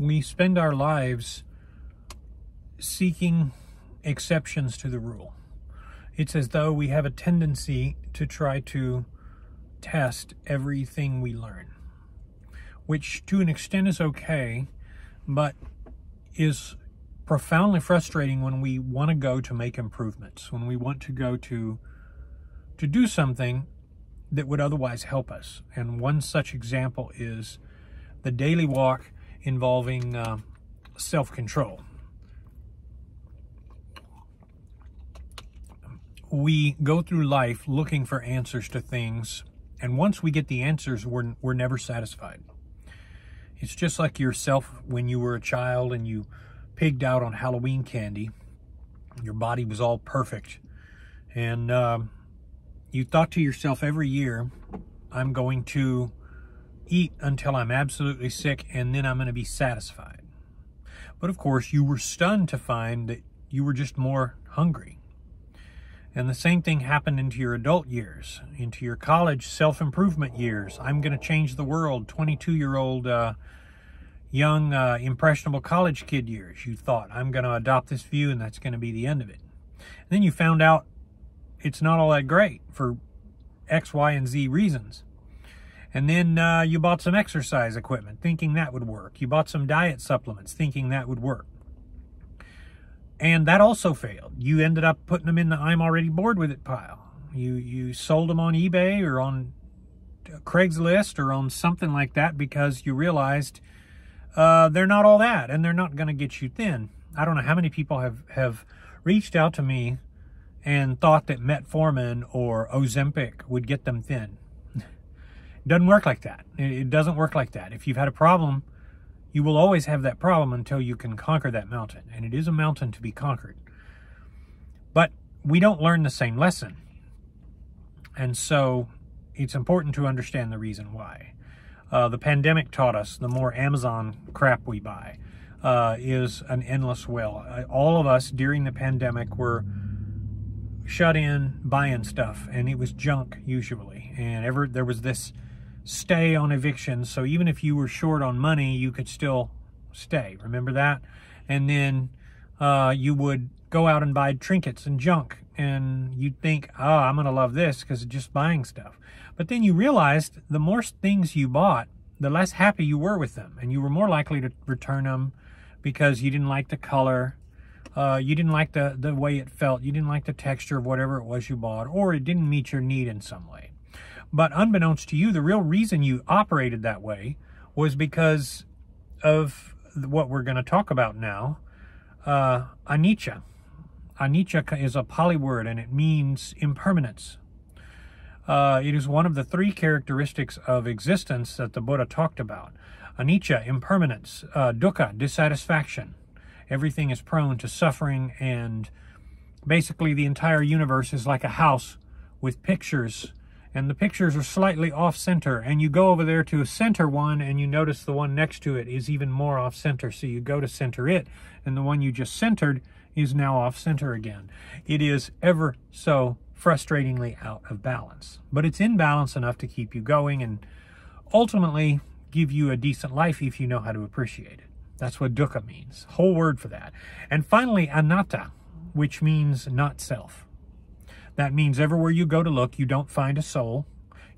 we spend our lives seeking exceptions to the rule. It's as though we have a tendency to try to test everything we learn, which to an extent is okay, but is profoundly frustrating when we want to go to make improvements, when we want to go to do something that would otherwise help us. And one such example is the daily walk involving self-control. We go through life looking for answers to things, and once we get the answers, we're never satisfied. It's just like yourself when you were a child and you pigged out on Halloween candy. Your body was all perfect, and you thought to yourself every year, I'm going to eat until I'm absolutely sick, and then I'm going to be satisfied. But of course, you were stunned to find that you were just more hungry. And the same thing happened into your adult years, into your college self-improvement years. I'm going to change the world, 22-year-old young impressionable college kid years. You thought, I'm going to adopt this view and that's going to be the end of it. And then you found out it's not all that great for X, Y, and Z reasons. And then you bought some exercise equipment thinking that would work. You bought some diet supplements thinking that would work. And that also failed. You ended up putting them in the I'm already bored with it pile. You sold them on eBay or on Craigslist or on something like that because you realized they're not all that and they're not going to get you thin. I don't know how many people have reached out to me and thought that metformin or Ozempic would get them thin. It doesn't work like that. It doesn't work like that. If you've had a problem, you will always have that problem until you can conquer that mountain. And it is a mountain to be conquered. But we don't learn the same lesson. And so it's important to understand the reason why. The pandemic taught us the more Amazon crap we buy is an endless well. All of us during the pandemic were shut in buying stuff, and it was junk usually. And there was this stay on eviction, so even if you were short on money, you could still stay. Remember that? And then you would go out and buy trinkets and junk, and you'd think, oh, I'm going to love this because it's just buying stuff. But then you realized the more things you bought, the less happy you were with them, and you were more likely to return them because you didn't like the color, you didn't like the way it felt, you didn't like the texture of whatever it was you bought, or it didn't meet your need in some way. But unbeknownst to you, the real reason you operated that way was because of what we're going to talk about now, anicca. Anicca is a Pali word, and it means impermanence. It is one of the three characteristics of existence that the Buddha talked about. Anicca, impermanence. Dukkha, dissatisfaction. Everything is prone to suffering, and basically the entire universe is like a house with pictures, and the pictures are slightly off-center, and you go over there to a center one, and you notice the one next to it is even more off-center, so you go to center it, and the one you just centered is now off-center again. It is ever so frustratingly out of balance, but it's in balance enough to keep you going and ultimately give you a decent life if you know how to appreciate it. That's what dukkha means, whole word for that. And finally, anatta, which means not self. That means everywhere you go to look, you don't find a soul,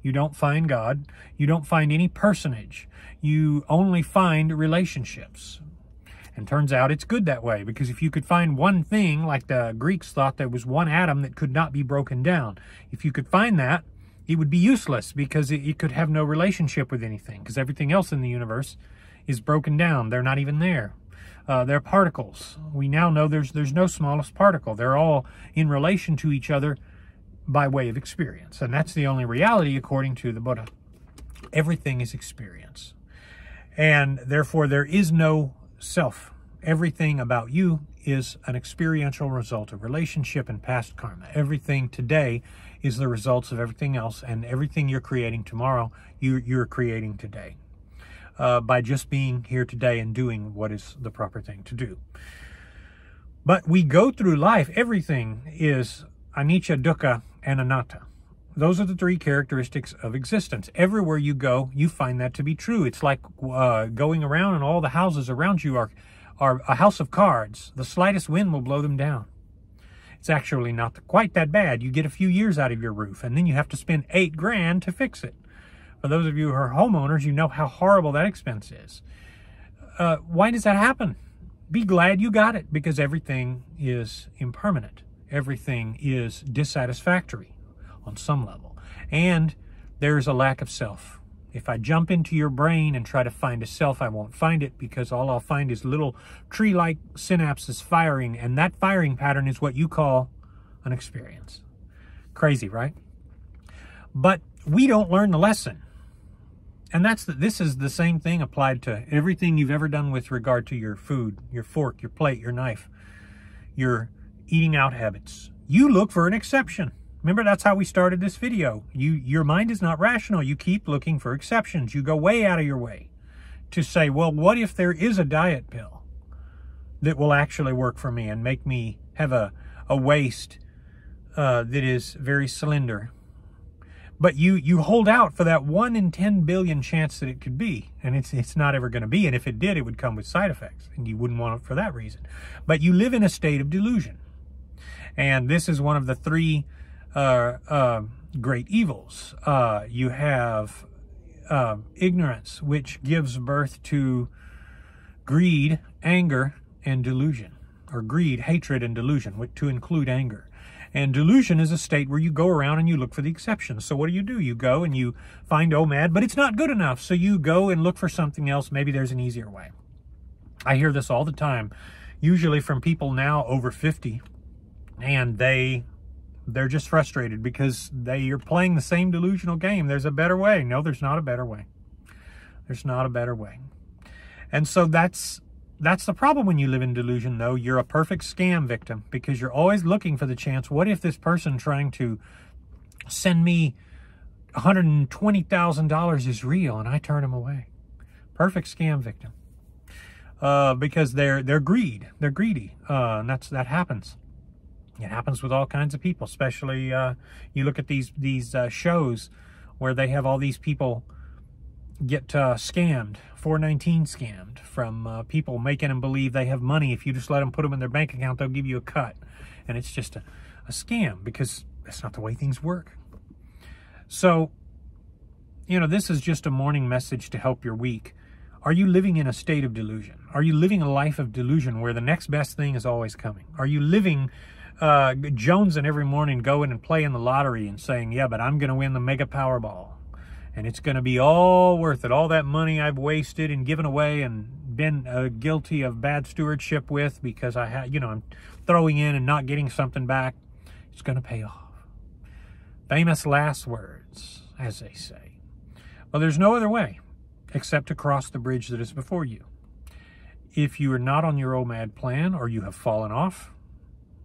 you don't find God, you don't find any personage, you only find relationships. And turns out it's good that way, because if you could find one thing, like the Greeks thought there was one atom that could not be broken down, if you could find that, it would be useless because it could have no relationship with anything, because everything else in the universe is broken down. They're not even there. They're particles. We now know there's no smallest particle. They're all in relation to each other by way of experience. And that's the only reality according to the Buddha. Everything is experience. And therefore there is no self. Everything about you is an experiential result of relationship and past karma. Everything today is the results of everything else, and everything you're creating tomorrow, you're creating today. By just being here today and doing what is the proper thing to do. But we go through life, everything is anicca, dukkha, and anatta. Those are the three characteristics of existence. Everywhere you go, you find that to be true. It's like going around and all the houses around you are a house of cards. The slightest wind will blow them down. It's actually not quite that bad. You get a few years out of your roof, and then you have to spend $8 grand to fix it. For those of you who are homeowners, you know how horrible that expense is. Why does that happen? Be glad you got it, because everything is impermanent. Everything is dissatisfactory on some level. And there's a lack of self. If I jump into your brain and try to find a self, I won't find it, because all I'll find is little tree-like synapses firing, and that firing pattern is what you call an experience. Crazy, right? But we don't learn the lesson. And this is the same thing applied to everything you've ever done with regard to your food, your fork, your plate, your knife, your eating out habits. You look for an exception. Remember, that's how we started this video. Your mind is not rational. You keep looking for exceptions. You go way out of your way to say, well, what if there is a diet pill that will actually work for me and make me have a waist that is very slender? But you hold out for that 1 in 10 billion chance that it could be, and it's not ever going to be. And if it did, it would come with side effects, and you wouldn't want it for that reason. But you live in a state of delusion, and this is one of the three great evils. You have ignorance, which gives birth to greed, anger, and delusion, or greed, hatred, and delusion, to include anger. And delusion is a state where you go around and you look for the exceptions. So what do? You go and you find Omad, but it's not good enough. So you go and look for something else. Maybe there's an easier way. I hear this all the time, usually from people now over 50, and they're just frustrated because you're playing the same delusional game. There's a better way. No, there's not a better way. There's not a better way. And so that's the problem when you live in delusion, though. You're a perfect scam victim, because you're always looking for the chance. What if this person trying to send me $120,000 is real and I turn him away? Perfect scam victim. Because they're greedy. And that happens. It happens with all kinds of people, especially you look at these shows where they have all these people get scammed, 419 scammed, from people making them believe they have money. If you just let them put them in their bank account, they'll give you a cut. And it's just a scam, because that's not the way things work. So, this is just a morning message to help your week. Are you living in a state of delusion? Are you living a life of delusion where the next best thing is always coming? Are you living jonesing every morning, going and playing the lottery and saying, yeah, but I'm going to win the mega Powerball, and it's going to be all worth it, all that money I've wasted and given away and been guilty of bad stewardship with, because I'm throwing in and not getting something back. It's going to pay off. Famous last words, as they say. Well, there's no other way except to cross the bridge that is before you. If you are not on your Omad plan, or you have fallen off,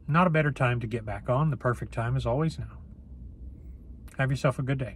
not a better time to get back on. The perfect time is always now. Have yourself a good day.